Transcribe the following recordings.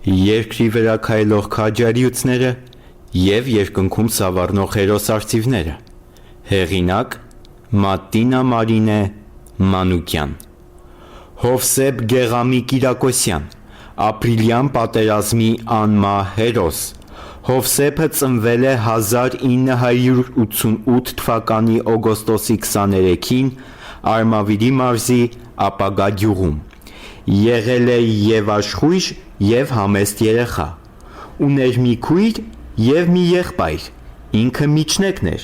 Երկրի վրա քայլող քաջարիուցները և երկնքում սավառնող հերոսարծիվները։ Հեղինակ Մատինա Մարինե Մանուկյան։ Հովսեփ Գեղամի Կիրակոսյան, ապրիլյան պատերազմի անմահ հերոս։ Հովսեփը ծնվել է 1988 թվականի օգոստոսի 23-ին Արմավիրի մարզի Ապագա գյուղում։ Եղել է և աշխույժ, և համեստ երեխա։ Ուներ մի քույր և մի եղբայր, ինքը միջնեկն էր։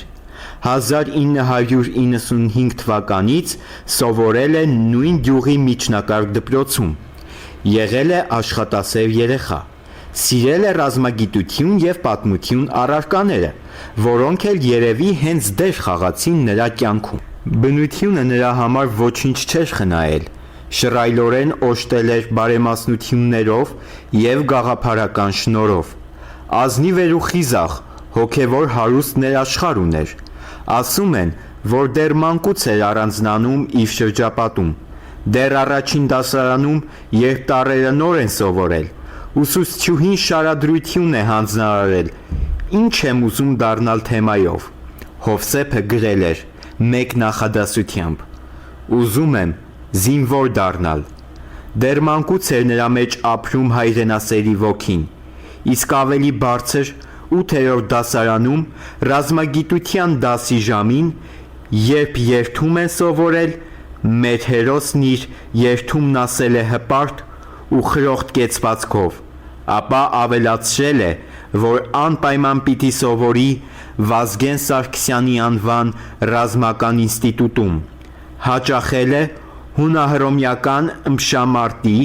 1995 թվականից սովորել է նույն գյուղի միջնակարգ դպրոցում։ Եղել է աշխատասեր երեխա։ Սիրել է ռազմագիտություն և պատմություն առարկաները, որոնք էլ երևի հենց դեր խաղացին նրա կյանքում։ Բնությունը նրա համար ոչինչ չէր խնայել, շռայլորեն օժտել էր բարեմասնություններով և գաղափարական շնորհով։ Ազնիվ էր ու խիզախ, հոգևոր հարուստ ներաշխարհ ուներ։ Ասում են, որ դեռ մանկուց էր առանձնանում իր շրջապատում։ Դեռ առաջին դասարանում, երբ տառերը նոր են սովորել, ուսուցչուհին շարադրություն է հանձնարարել «Ինչ եմ ուզում դառնալ» թեմայով։ Հովսեփը գրել էր մեկ նախադասությամբ. «Ուզում եմ զինվոր դառնալ»։ Դեռ մանկուց էր նրա մեջ ապրում հայրենասերի ոգին։ Իսկ ավելի բարձր, 8-րդ դասարանում, ռազմագիտության դասի ժամին, երբ երթում են սովորել, մեր հերոսն իր երթումն ասել է հպարտ ու խրոխտ կեցվածքով, ապա ավելացրել է, որ անպայման պիտի սովորի Վազգեն Սարգսյանի անվան ռազմական ինստիտուտում, հաճախել է հունահռոմեական ըմբշամարտի,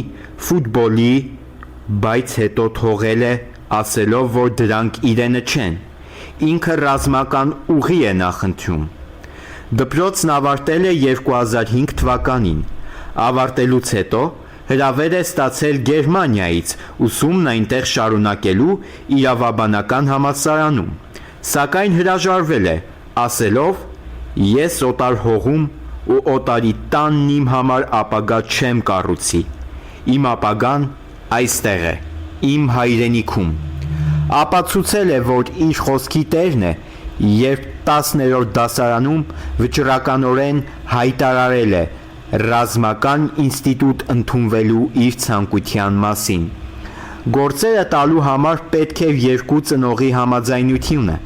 ֆուտբոլի, բայց հետո թողել է, ասելով, որ դրանք իրենը չեն։ Ինքը ռազմական ուղի է նախընտրում։ Դպրոցն ավարտել է 2005 թվականին։ Ավարտելուց հետո հրավեր է ստացել Գերմանիայից ուսումն այնտեղ շարունակելու իրավաբանական համալսարանում, սակայն հրաժարվել է, ասելով. «Ես օտար հողում ու օտարի տանն իմ համար ապագա չեմ կառուցի։ Իմ ապագան այստեղ է, իմ հայրենիքում»։ Ապացուցել է, որ իր խոսքի տերն է, երբ 10-րդ դասարանում վճռականորեն հայտարարել է ռազմական ինստիտուտ ընդունվելու իր ցանկության մասին։ Գործերը տալու համար պետք էր երկու ծնողի համաձայնությունը,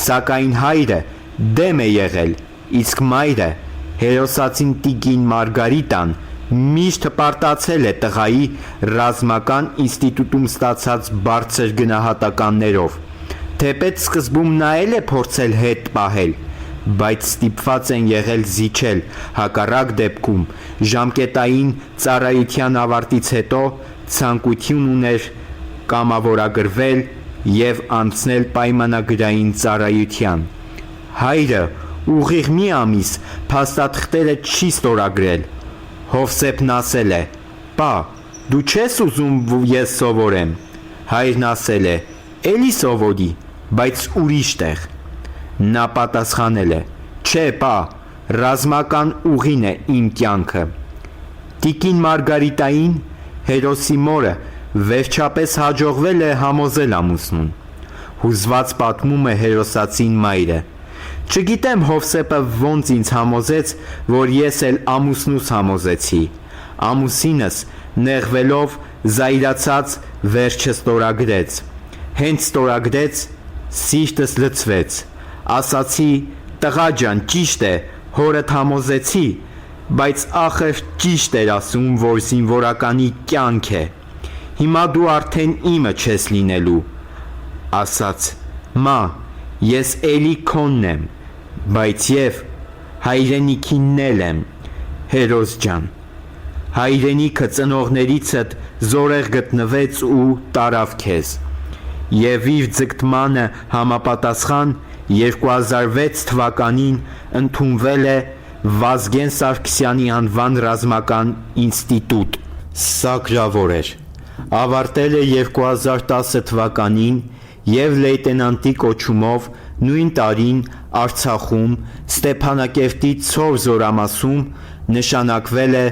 սակայն հայրը դեմ է եղել, իսկ մայրը, հերոսացին տիկին Մարգարիտան, միշտ հպարտացել է տղայի ռազմական ինստիտուտում ստացած բարձր գնահատականներով։ Թեպետ սկզբում նա էլ է փորձել հետ պահել, բայց ստիպված են եղել զիջել, հակառակ դեպքում ժամկետային ծառայության ավարտից հետո ցանկություն ուներ կամավորագրվել և անցնել պայմանագրային ծառայության։ Հայրը ուղիղ մի ամիս փաստաթղթերը չի ստորագրել։ Հովսեփն ասել է. «Պա, դու չես ուզում ես սովորեմ»։ Հայրն ասել է. «Էլի սովորի, բայց ուրիշ տեղ»։ Նա պատասխանել է. «Չէ, պա, ռազմական ուղին է իմ կյանքը»։ Տիկին Մարգարիտային, հերոսի մորը, վերջապես հաջողվել է համոզել ամուսնուն։ Հուզված պատմում է հերոսացին մայրը. «Չգիտեմ Հովսեփը ոնց ինձ համոզեց, որ ես էլ ամուսնուս համոզեցի։ Ամուսինս, նեղվելով, զայրացած, վերջը ստորագրեց։ Հենց ստորագրեց, սիրտս լցվեց։ Ասացի. տղա ջան, ճիշտ է, հորդ համոզեցի, բայց ախր ճիշտ էր ասում, որ զինվորականի կյանք է։ Հիմա դու արդեն իմը չես լինելու»։ Ասաց. «Մա, ես էլի քոնն եմ, բայց և հայրենիքինն էլ եմ, հերոս ջան։ Հայրենիքը ծնողներիցդ զորեղ գտնվեց ու տարավ քեզ»։ Եվ իր ձգտմանը համապատասխան 2006 թվականին ընդունվել է Վազգեն Սարգսյանի անվան ռազմական ինստիտուտ։ Սակրավոր էր։ Ավարտել է 2010 թվականին և լեյտենանտի կոչումով նույն տարին Արցախում Ստեփանակերտի Ցոր զորամասում նշանակվել է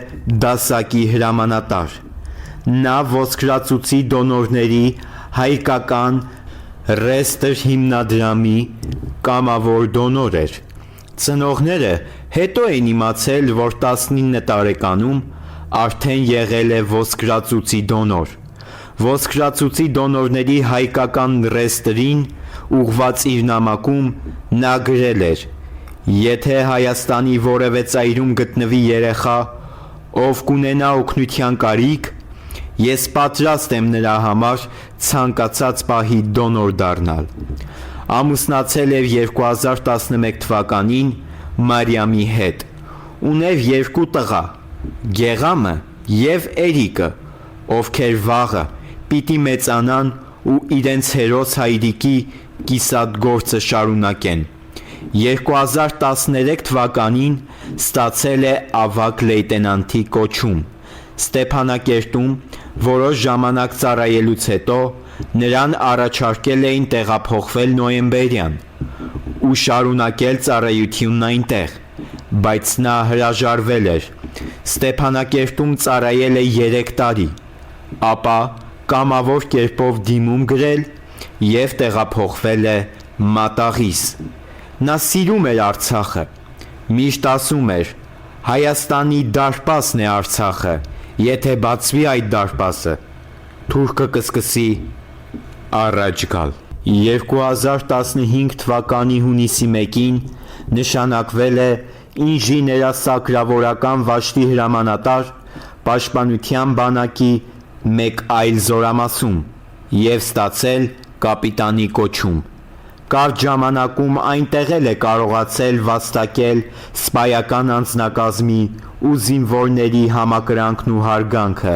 դասակի հրամանատար։ Նա ոսկրածուծի դոնորների հայկական Ռեստր հիմնադրամի կամավոր դոնոր էր։ Ծնողները հետո են իմացել, որ 19 տարեկանում արդեն եղել է ոսկրածուծի դոնոր։ Ոսկրածուծի դոնորների հայկական ռեստրին ուղված իր նամակում նա գրել էր. «Եթե Հայաստանի որևէ ծայրում գտնվի երեխա, ով կունենա օգնության կարիք, ես պատրաստ եմ նրա համար ցանկացած պահի դոնոր դառնալ»։ Ամուսնացել էր 2011 թվականին Մարիամի հետ։ Ուներ 2 տղա՝ Գեղամը և Էրիկը, ովքեր վաղը պիտի մեծանան ու իրենց հերոս հայրիկի կիսատ գործը շարունակեն։ 2013 թվականին ստացել է ավագ լեյտենանտի կոչում։ Ստեփանակերտում որոշ ժամանակ ծառայելուց հետո նրան առաջարկել էին տեղափոխվել Նոյեմբերյան ու շարունակել ծառայությունն այնտեղ, բայց նա հրաժարվել էր։ Ստեփանակերտում ծառայել է 3 տարի, ապա կամավոր կերպով դիմում գրել և տեղափոխվել է Մատաղիս։ Նա սիրում էր Արցախը, միշտ ասում էր. «Հայաստանի դարպասն է Արցախը, եթե բացվի այդ դարպասը, թուրքը կսկսի առաջ գալ»։ 2015 թվականի հունիսի 1-ին նշանակվել է ինժեներասակրավորական վաշտի հրամանատար Պաշտպանության բանակի մեկ այլ զորամասում և ստացել կապիտանի կոչում։ Կարճ ժամանակում այնտեղ էլ է կարողացել վաստակել սպայական անձնակազմի ու զինվորների համակրանքն ու հարգանքը։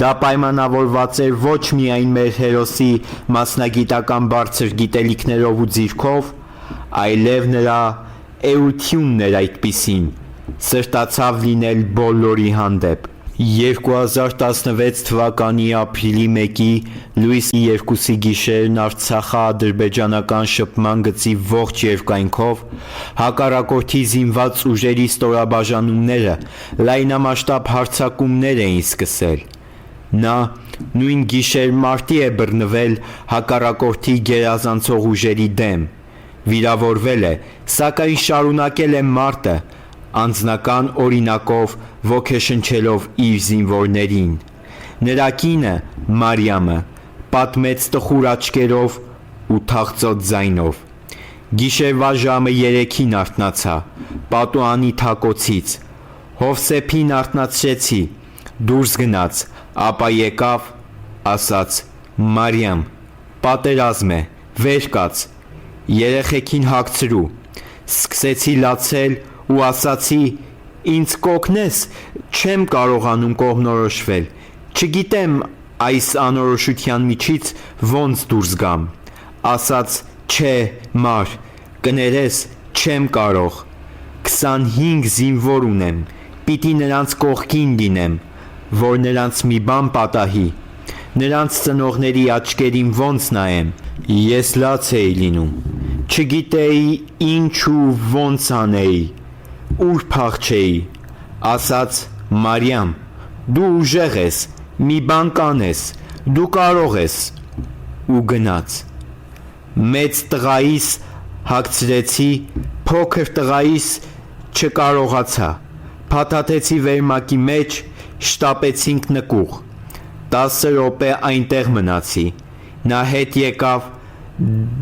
Դա պայմանավորված էր ոչ միայն մեր հերոսի մասնագիտական բարձր գիտելիքներով ու ձիրքով, այլև նրա էությունն էր այդպիսին, սրտացավ լինել բոլորի հանդեպ։ 2016 թվականի ապրիլի 1-ի լույսի 2-ի գիշերն Արցախա-ադրբեջանական շփման գծի ողջ երկայնքով հակառակորդի զինված ուժերի ստորաբաժանումները լայնամասշտաբ հարձակումներ էին սկսել։ Նա նույն գիշեր մարտի է բռնվել հակառակորդի գերազանցող ուժերի դեմ, վիրավորվել է, սակայն շարունակել է մարտը, անձնական օրինակով ոգեշնչելով իր զինվորներին։ Նրա կինը՝ Մարիամը, պատմեց տխուր աչքերով ու թախծոտ ձայնով. «Գիշերվա ժամը 3-ին արթնացա, պատուհանի թակոցից, Հովսեփին արթնացրեցի, դուրս գնաց, ապա եկավ, ասաց. «Մարիամ, պատերազմ է, վեր կաց, երեխեքին հագցրու»։ Սկսեցի լացել ու ասացի. «Ինձ կօգնես, չեմ կարողանում կողմնորոշվել, չգիտեմ այս անորոշության միջից ոնց դուրս գամ»։ Ասաց. «Չէ, Մար, կներես, չեմ կարող, 25 զինվոր ունեմ, պիտի նրանց կողքին լինեմ, որ նրանց մի բան պատահի, նրանց ծնողների աչքերին ոնց նայեմ։ Ես լաց էի լինում, չգիտեի ինչ ու ոնց անեի, ուր փախչեի»։ Ասաց. «Մարիամ, դու ուժեղ ես, մի բան կանես, դու կարող ես»։ Ու գնաց։ Մեծ տղայիս հագցրեցի, փոքր տղայիս չկարողացա, փաթաթեցի վերմակի մեջ, շտապեցինք նկուղ, 10 րոպե այնտեղ մնացի, նա հետ եկավ,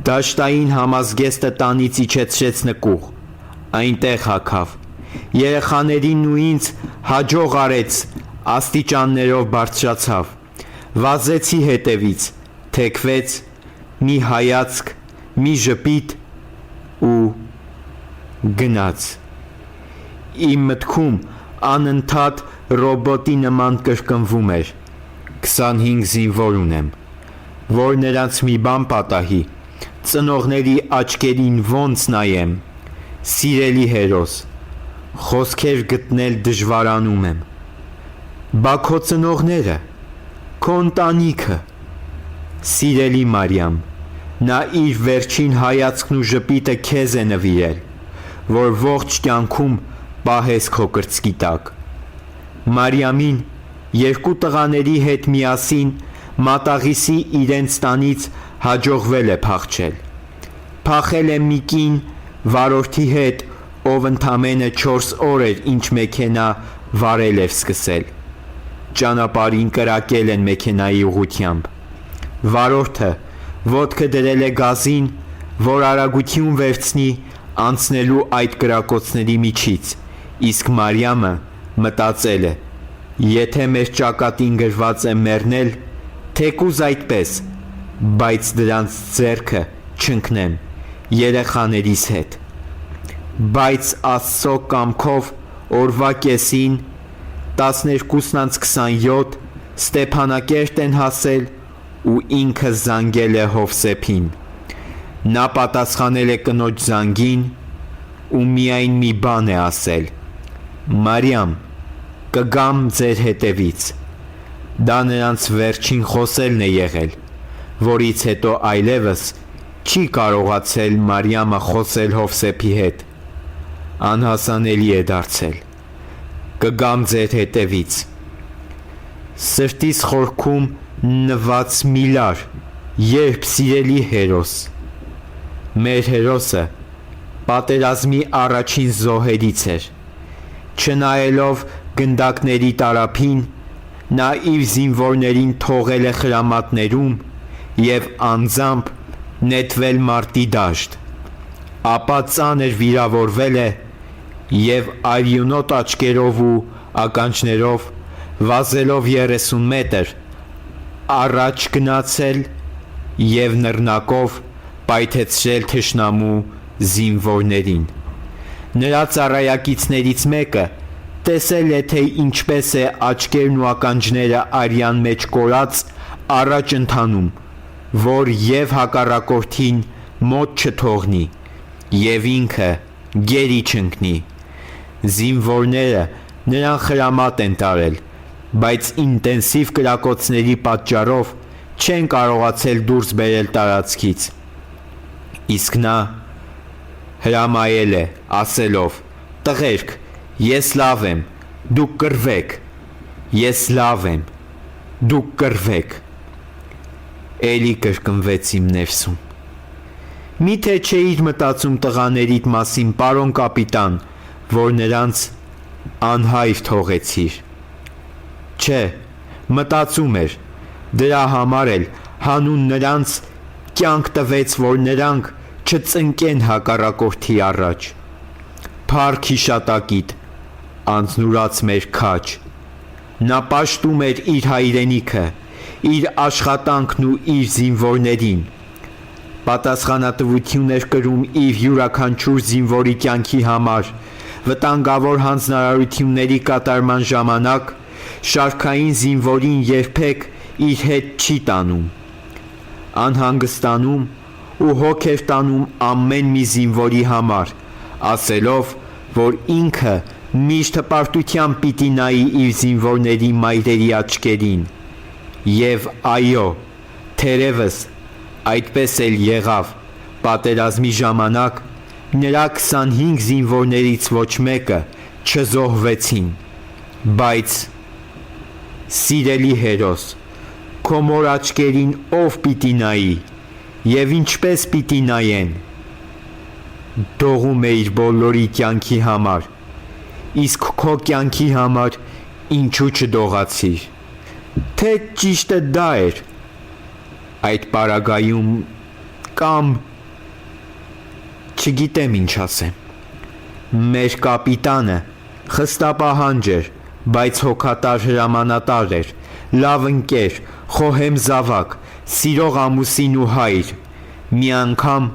դաշտային համազգեստը տանից իջեցրեց նկուղ, այնտեղ հագավ, երեխաներին ու ինձ հաջող արեց, աստիճաններով բարձրացավ, վազեցի հետևից, թեքվեց, մի հայացք, մի ժպիտ ու գնաց։ Իմ մտքում անընդհատ ռոբոտի նման կրկնվում էր. 25 զինվոր ունեմ, որ նրանց մի բան պատահի, ծնողների աչքերին ոնց նայեմ, սիրելի հերոս, խոսքեր գտնել դժվարանում եմ։ Բա քո ծնողները, քո ընտանիքը։ Սիրելի Մարիամ, նա իր վերջին հայացքն ու ժպիտը քեզ է նվիրել, որ ողջ կյանքում պահես քո կրծքի տակ։ Մարիամին երկու տղաների հետ միասին մատաղիսի իրենց տանից հաջողվել է փախչել։ Փախել է մի կին վարորդի հետ, ով ընդամենը 4 օր էր ինչ մեքենա վարել էր սկսել։ Ճանապարհին կրակել են մեքենայի ուղղությամբ։ Վարորդը ոտքը դրել է գազին, որ արագություն վերցնի անցնելու այդ կրակոցների միջից, իսկ Մարիամը մտածել է. եթե մեր ճակատին գրված է մեռնել, թեկուզ այդպես, բայց դրանց ձեռքը չընկնեմ երեխաներիս հետ։ Բայց Աստծո կամքով օրվա կեսին 12:27 Ստեփանակերտ են հասել ու ինքը զանգել է Հովսեփին։ Նա պատասխանել է կնոջ զանգին ու միայն մի բան է ասել. «Մարիամ, կգամ ձեր հետևից»։ Դա նրանց վերջին խոսելն է եղել, որից հետո այլևս չի կարողացել Մարիամը խոսել Հովսեփի հետ։ Անհասանելի է դարձել։ «Կգամ ձեր հետևից»։ Սրտիս խորքում նված միլար, երբ սիրելի հերոս։ Մեր հերոսը պատերազմի առաջին զոհերից էր։ Չնայելով գնդակների տարափին, նա իր զինվորներին թողել է խրամատներում և անձամբ նետվել մարտի դաշտ, ապա ծանր վիրավորվել է և արյունոտ աչքերով ու ականջներով վազելով 30 մետր առաջ գնացել և նռնակով պայթեցրել թշնամու զինվորներին։ Նրա ծառայակիցներից մեկը տեսել է, թե ինչպես է աչքերն ու ականջները արյան մեջ կորած առաջ ընթանում, որ և հակառակորդին մոտ չթողնի և ինքը գերի չընկնի։ Զինվորները նրան խրամատ են տարել, բայց ինտենսիվ կրակոցների պատճառով չեն կարողացել դուրս բերել տարածքից։ Իսկ նա հրամայել է, ասելով. «Տղերք, ես լավ եմ, դուք կռվեք, ես լավ եմ, դուք կռվեք»։ Էլի կրկնվեց իմ ներսում։ Միթե չէիր մտածում տղաներիդ մասին, պարոն կապիտան, որ նրանց անհայր թողեցիր։ Չէ, մտածում էր, դրա համար էլ հանուն նրանց կյանք տվեց, որ նրանք չծնկեն հակառակորդի առաջ։ Փառք հիշատակիդ, անձնուրաց մեր քաջ։ Նա պաշտում էր իր հայրենիքը, իր աշխատանքն ու իր զինվորներին։ Պատասխանատվություն էր կրում իր յուրաքանչյուր զինվորի կյանքի համար, վտանգավոր հանձնարարությունների կատարման ժամանակ շարքային զինվորին երբեք իր հետ չի տանում, անհանգստանում ու հոգ էր տանում ամեն մի զինվորի համար, ասելով, որ ինքը միշտ հպարտությամբ պիտի նայի իր զինվորների մայրերի աչքերին։ Եվ այո, թերևս այդպես էլ եղավ։ Պատերազմի ժամանակ նրա 25 զինվորներից ոչ մեկը չզոհվեցին, բայց սիրելի հերոս, քո մոր աչքերին ով պիտի նայի և ինչպես պիտի նայեն։ Դողում էիր բոլորի կյանքի համար, իսկ քո կյանքի համար ինչու չդողացիր։ Թե ճիշտը դա էր այդ պարագայում կամ չգիտեմ ինչ ասեմ։ Մեր կապիտանը խստապահանջ էր, բայց հոգատար հրամանատար էր, լավ ընկեր, խոհեմ զավակ, սիրող ամուսին ու հայր։ Մի անգամ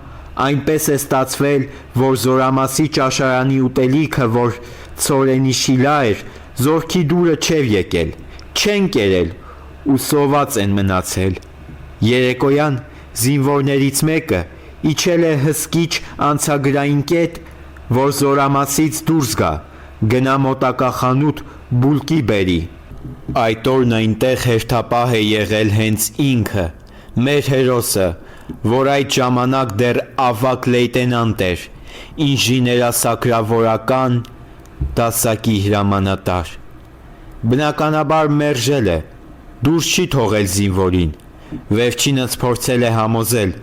այնպես է ստացվել, որ զորամասի ճաշարանի ուտելիքը, որ ցորենի շիլա էր, զորքի դուրը չէր եկել, չեն կերել ու սոված են մնացել։ Երեկոյան զինվորներից մեկը իջել է հսկիչ անցագրային կետ, որ զորամասից դուրս գա, գնա մոտակա խանութ բուլկի բերի։ Այդ օրն այնտեղ հերթապահ է եղել հենց ինքը, մեր հերոսը, որ այդ ժամանակ դեռ ավագ լեյտենանտ էր, ինժեներասակրավորական դասակի հրամանատար։ Բնականաբար մերժել է, դուրս չի թողել զինվորին, վերջինս փորձել է համոզել,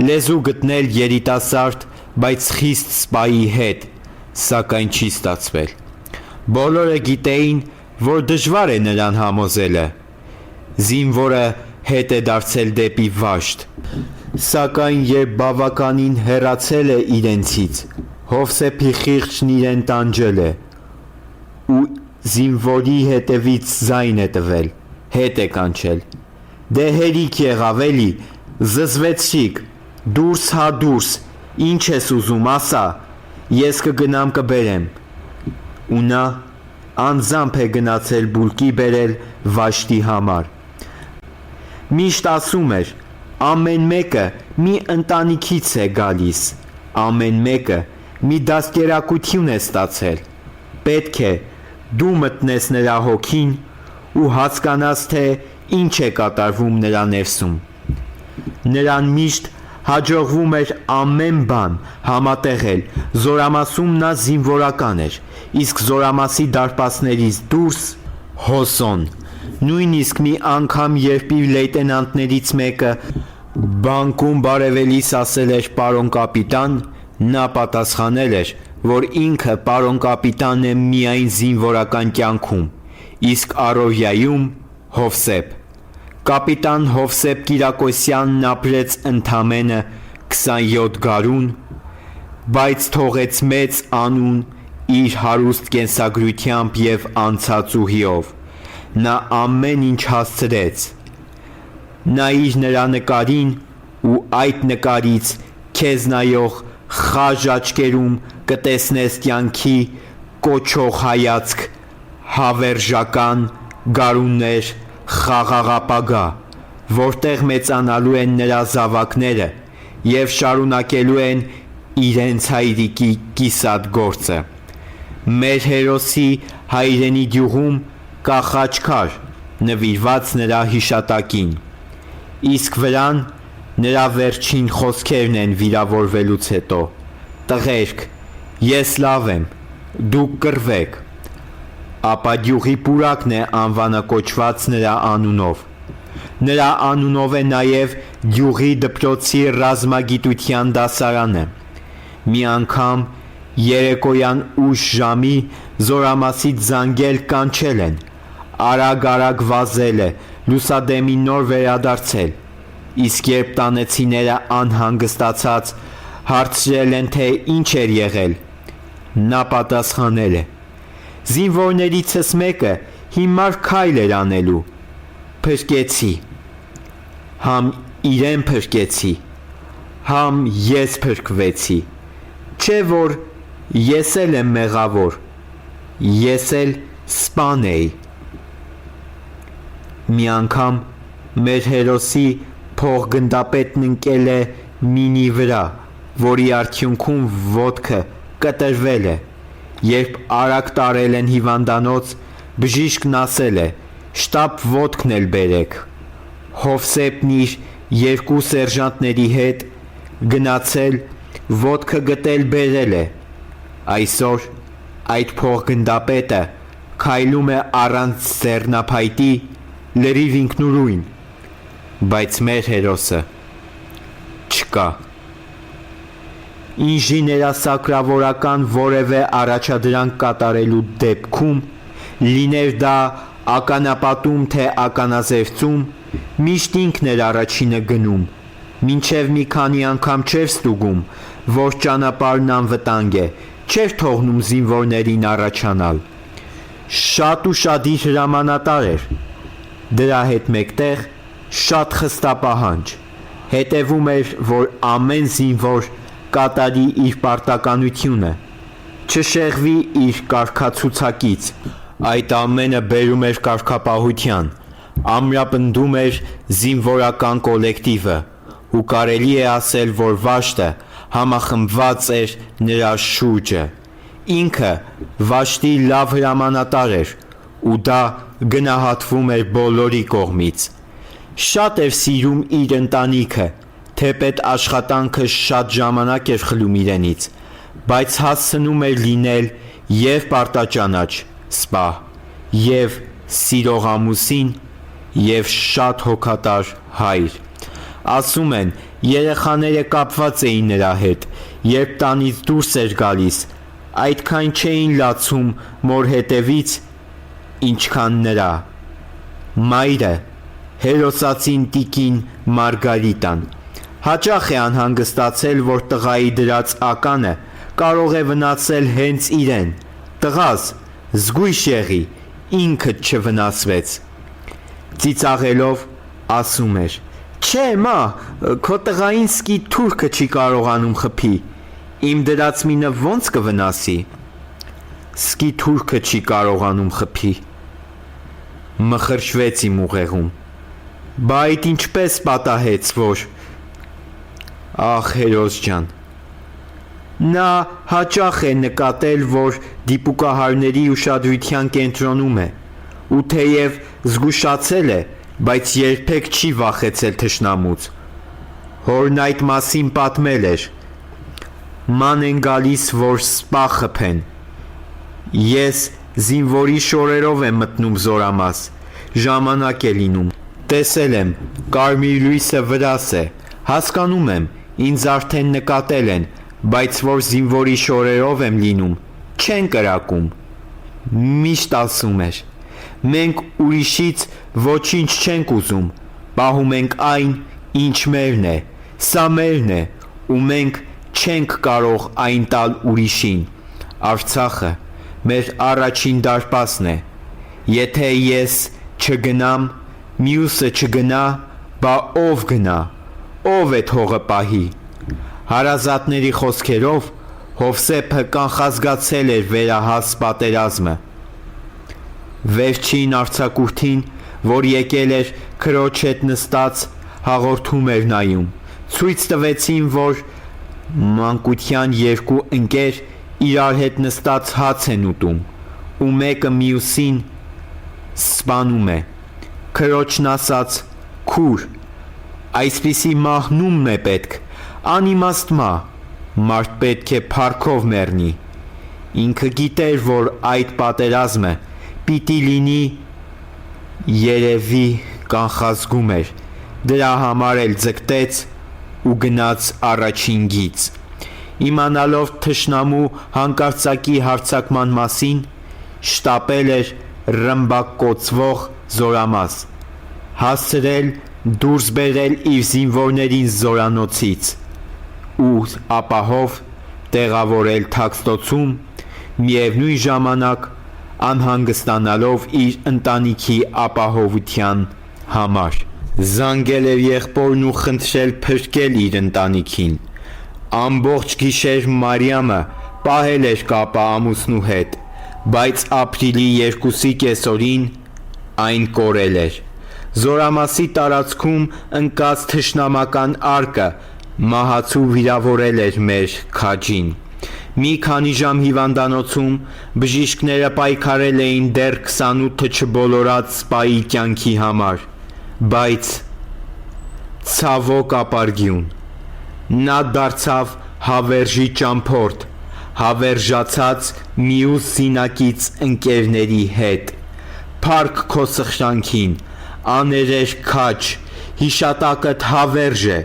լեզու գտնել երիտասարդ, բայց խիստ սպայի հետ, սակայն չի ստացվել։ Բոլորը գիտեին, որ դժվար է նրան համոզելը։ Զինվորը հետ է դարձել դեպի վաշտ, սակայն երբ բավականին հեռացել է իրենցից, Հովսեփի խիղճն իրեն տանջել է ու զինվորի հետևից ձայն է տվել, հետ է կանչել. «Դե հերիք եղավ էլի, զզվեցիք, դուրս հա դուրս, ինչ ես ուզում ասա, ես կգնամ կբերեմ»։ Ու նա անձամբ է գնացել բուլկի բերել վաշտի համար։ Միշտ ասում էր. ամեն մեկը մի ընտանիքից է գալիս, ամեն մեկը մի դաստիարակություն է ստացել, պետք է դու մտնես նրա հոգին ու հասկանաս, թե ինչ է կատարվում նրա ներսում։ Նրան միշտ հաջողվում էր ամեն բան համատեղել, զորամասում նա զինվորական էր, իսկ զորամասի դարպասներից դուրս հոսոն։ Նույնիսկ մի անգամ, երբ իր լեյտենանտներից մեկը բանկում բարևելիս ասել էր պարոն կապիտան, նա պատասխանել էր, որ ինքը պարոն կապիտանն է միայն զինվորական կյանքում, իսկ առօրյայում Հովսեփ։ Կապիտան Հովսեփ Կիրակոսյանն ապրեց ընդամենը 27 գարուն, բայց թողեց մեծ անուն իր հարուստ կենսագրությամբ և անցած ուղիով։ Նա ամեն ինչ հասցրեց։ Նայիր նրա նկարին ու այդ նկարից քեզ նայող խաժ աչքերում կտեսնես կյանքի կոչող հայացք, հավերժական գարուններ, խաղաղ ապագա, որտեղ մեծանալու են նրա զավակները և շարունակելու են իրենց հայրիկի կիսատ գործը։ Մեր հերոսի հայրենի գյուղում կա խաչքար, նվիրված նրա հիշատակին, իսկ վրան նրա վերջին խոսքերն են վիրավորվելուց հետո. «Տղերք, ես լավ եմ, դուք կռվեք»։ Ապա գյուղի պուրակն է անվանակոչված նրա անունով։ Նրա անունով է նաև գյուղի դպրոցի ռազմագիտության դասարանը։ Մի անգամ երեկոյան ուշ ժամի զորամասից զանգել կանչել են, արագ վազել է, լուսադեմի նոր վերադարձել, իսկ երբ տանեցիները անհանգստացած հարցրել են, թե ինչ էր եղել, նա պատասխանել է. «Զինվորներիցս մեկը հիմար քայլ էր անելու, փրկեցի, համ իրեն փրկեցի, համ ես փրկվեցի, չէ որ ես էլ եմ մեղավոր, ես էլ սպան էի»։ Մի անգամ մեր հերոսի փողգնդապետն ընկել է մինի վրա, որի արդյունքում ոտքը կտրվել է։ Երբ արագ տարել են հիվանդանոց, բժիշկն ասել է. «Շտապ ոտքն էլ բերեք»։ Հովսեփն իր 2 սերժանտների հետ գնացել, ոտքը գտել բերել է։ Այսօր այդ փողգնդապետը քայլում է առանց ձեռնափայտի, լրիվ ինքնուրույն, բայց մեր հերոսը չկա։ Ինժեներասակրավորական որևէ առաջադրանք կատարելու դեպքում, լիներ դա ականապատում թե ականազերծում, միշտ ինքն էր առաջինը գնում, մինչև մի քանի անգամ չէր ստուգում, որ ճանապարհն անվտանգ է, չէր թողնում զինվորներին առաջանալ։ Շատ ուշադիր հրամանատար էր, դրա հետ մեկտեղ շատ խստապահանջ, հետևում էր, որ ամեն զինվոր կատարի իր պարտականությունը, չշեղվի իր կարգացուցակից, այդ ամենը բերում էր կարգապահության, ամրապնդում էր զինվորական կոլեկտիվը, ու կարելի է ասել, որ վաշտը համախմբված էր նրա շուրջը։ Ինքը վաշտի լավ հրամանատար էր, ու դա գնահատվում էր բոլորի կողմից։ Շատ էր սիրում իր ընտանիքը, թեպետ աշխատանքը շատ ժամանակ էր խլում իրենից, բայց հասցնում էր լինել և պարտաճանաչ, սպահ, և սիրող ամուսին և շատ հոգատար հայր։ Ասում են, երեխաները կապված էին նրա հետ, երբ տանից դուրս էր գալիս, այդքան չէին լացում մոր հետևից, ինչքան նրա։ Մայրը, հերոսացին տիկին Մարգարիտան, հաճախ է անհանգստացել, որ տղայի դրած ականը կարող է վնասել հենց իրեն։ Տղաս, զգույշ եղի, ինքդ չվնասվեց։ Ծիծաղելով ասում էր. Չէ, մա, քո տղային սկի թուրքը չի կարողանում խփի, իմ դրած մինը ոնց կվնասի։ Սկի թուրքը չի կարողանում խփի։ Մխրճվեց իմ ուղեղում։ Բա այդ ինչպես պատահեց, որ… Ախ, հերոս ջան։ Նա հաճախ է նկատել, որ դիպուկահարների ուշադրության կենտրոնում է, ու թեև զգուշացել է, բայց երբեք չի վախեցել թշնամուց։ Հորն այդ մասին պատմել էր. Ման են գալիս, որ սպա խփեն։ Ես զինվորի շորերով եմ մտնում զորամաս, ժամանակ է լինում։ Տեսել եմ, կարմիր լույսը վրաս է, հասկանում եմ, ինձ արդեն նկատել են, բայց որ զինվորի շորերով եմ լինում, չեն կրակում։ Միշտ ասում էր. մենք ուրիշից ոչինչ չենք ուզում, պահում ենք այն, ինչ մերն է, սա մերն է, ու մենք չենք կարող այն տալ ուրիշին։ Արցախը մեր առաջին դարպասն է։ Եթե ես չգնամ, մյուսը չգնա, բա ով գնա, ով է թողը պահի։ Հարազատների խոսքերով Հովսեփը կանխազգացել էր վերահաս պատերազմը։ Վերջին արձակուրդին, որ եկել էր քրոջ հետ նստած, հաղորդում էր նայում, ցույց տվեցին, որ մանկության երկու ընկեր իրար հետ նստած հաց են ուտում, ու մեկը մյուսին սպանում է։ Քրոջն ասաց. քուր, այսպիսի մահնումն է պետք, անիմաստ մարդ պետք է փառքով մեռնի։ Ինքը գիտեր, որ այդ պատերազմը պիտի լինի, երևի կանխազգում էր, դրա համար էլ ձգտեց ու գնաց առաջին գիծ։ Իմանալով թշնամու հանկարծակի հարձակման մասին, շտապել էր ռմբակոծվող զորամաս, հասցրել դուրս բերել իր զինվորներին զորանոցից ու ապահով տեղավորել թաքստոցում, միևնույն ժամանակ անհանգստանալով իր ընտանիքի ապահովության համար։ Զանգել էր եղբորն ու խնդրել փրկել իր ընտանիքին։ Ամբողջ գիշեր Մարիամը պահել էր կապը ամուսնու հետ, բայց ապրիլի 2-ի կեսօրին այն կորել էր։ Զորամասի տարածքում ընկած թշնամական արկը մահացու վիրավորել էր մեր քաջին։ Մի քանի ժամ հիվանդանոցում բժիշկները պայքարել էին դեռ 28-ը չբոլորած սպայի կյանքի համար, բայց ցավոք ապարգյուն, նա դարձավ հավերժի ճամփորդ, հավերժացած մյուս զինակից ընկերների հետ։ Փառք քո սխրանքին, աներեր քաջ, հիշատակդ հավերժ է,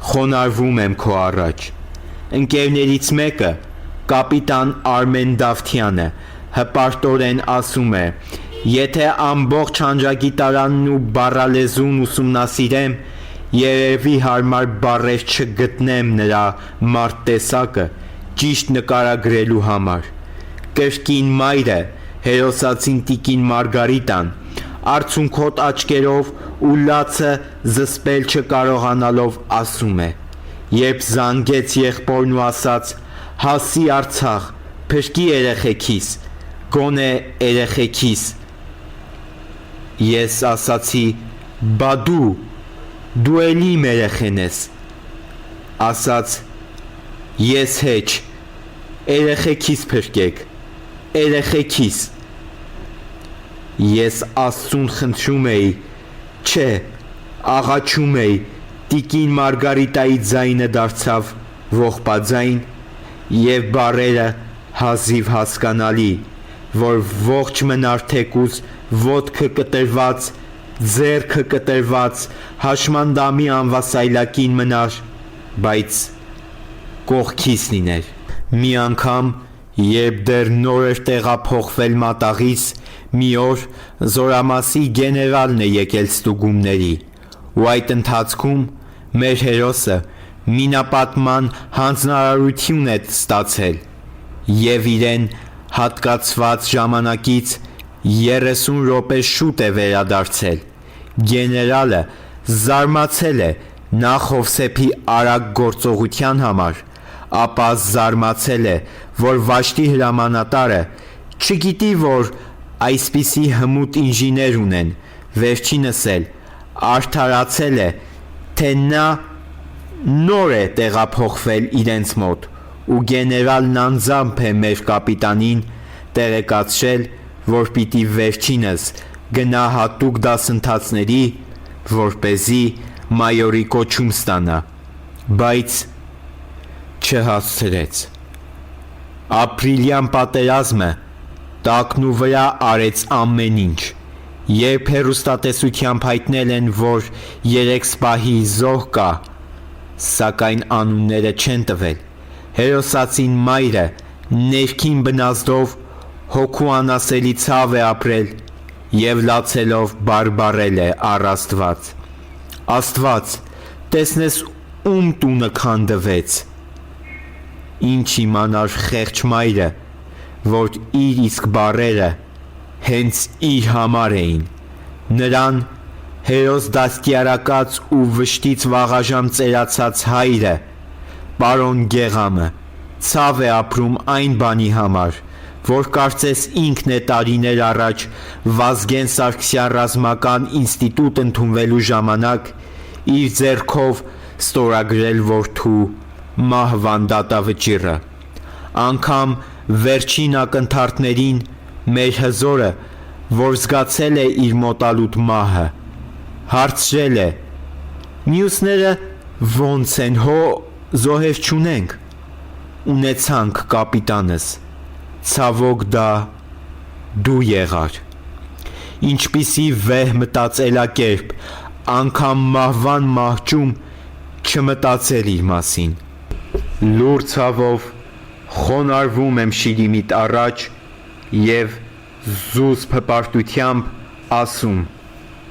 խոնարհվում եմ քո առաջ։ Ընկերներից մեկը, կապիտան Արմեն Դավթյանը, հպարտորեն ասում է. եթե ամբողջ հանրագիտարանն ու բառալեզուն ուսումնասիրեմ, երևի հարմար բառեր չգտնեմ նրա մարդտեսակը ճիշտ նկարագրելու համար։ Կրկին մայրը, հերոսացին տիկին Մարգարիտան, արցունքոտ աչքերով ու լացը զսպել չկարողանալով ասում է. երբ զանգեց եղբորն ու ասաց. հասի Արցախ, փրկի երեխեքիս, գոնե երեխեքիս, ես ասացի. բա դու էլ իմ երեխեն ես։ Ասաց. ես հեչ, երեխեքիս փրկեք, երեխեքիս։ Ես Աստծուն խնդրում էի, չէ, աղաչում էի, տիկին Մարգարիտայի ձայնը դարձավ ողբաձայն և բառերը հազիվ հասկանալի, որ ողջ մնար թեկուզ ոտքը կտրված, ձեռքը կտրված, հաշմանդամի անվասայլակին մնար, բայց կողքից լիներ։ Մի անգամ, երբ դեռ նոր էր տեղափոխվել մատաղից, մի օր զորամասի գեներալն է եկել ստուգումների, ու այդ ընթացքում մեր հերոսը մինապատման հանձնարարություն է ստացել և իրեն հատկացված ժամանակից 30 րոպե շուտ է վերադարձել։ Գեներալը զարմացել է նախ Հովսեփի արագ գործողության համար, ապա զարմացել է, որ Վաշտի հրամանատարը չգիտի, որ այսպիսի հմուտ ինժեներ ունեն, վերջինս էլ արդարացել է, թե նա նոր է տեղափոխվել իրենց մոտ, ու գեներալն անձամբ է մեր կապիտանին տեղեկացրել, որ պիտի վերջինս գնա հատուկ դասընթացների, որպեսզի մայորի կոչում ստանա, բայց չհասցրեց։ Ապրիլյան պատերազմը տակնուվրա արեց ամեն ինչ, երբ հեռուստատեսությամբ հայտնել են, որ 3 սպահի զոհ կա, սակայն անունները չեն տվել, հերոսացին մայրը ներքին բնազդով հոգու անասելի ցավ է ապրել և լացելով բարբառել է առ Աստված. Աստված, տեսնես ում տունը քանդվեց։ Ինչ իմանար խեղճ մայրը, որ իր իսկ բառերը հենց իր համար էին։ Նրան հերոս դաստիարակած ու վշտից վաղաժամ ծերացած հայրը, պարոն Գեղամը, ցավ է ապրում այն բանի համար, որ կարծես ինքն է տարիներ առաջ Վազգեն Սարգսյան ռազմական ինստիտուտ ընդունվելու ժամանակ իր ձեռքով ստորագրել որդու մահվան դատավճիռը։ Անգամ վերջին ակնթարթներին մեր հզորը, որ զգացել է իր մոտալուտ մահը, հարցրել է. «Մյուսները ոնց են, հո զոհեր չունենք»։ Ունեցանք, կապիտանս, ցավոք դա դու եղար։ Ինչպիսի վեհ մտածելակերպ, անգամ մահվան մահճում չմտածել իր մասին։ Լուր ցավով խոնարհվում եմ Շիրիմիտ առաջ և զուսպ հպարտությամբ ասում.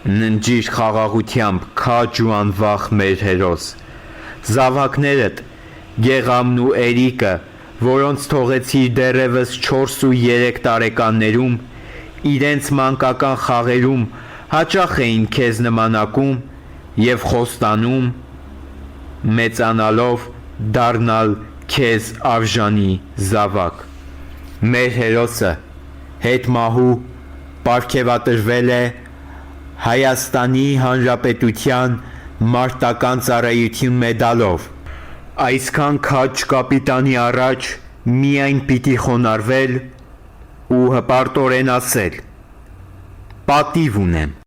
ննջիր խաղաղությամբ, քաջ ու անվախ մեր հերոս։ Զավակներդ, Գեղամն ու Էրիկը, որոնց թողեցիր դեռևս 4 ու 3 տարեկաններում, իրենց մանկական խաղերում հաճախ էին քեզ նմանակում և խոստանում մեծանալով դառնալ քեզ արժանի զավակ։ Մեր հերոսը հետմահու պարգևատրվել է Հայաստանի Հանրապետության մարտական ծառայություն մեդալով։ Այսքան քաջ կապիտանի առաջ միայն պիտի խոնարհվել ու հպարտորեն ասել. պատիվ ունեմ։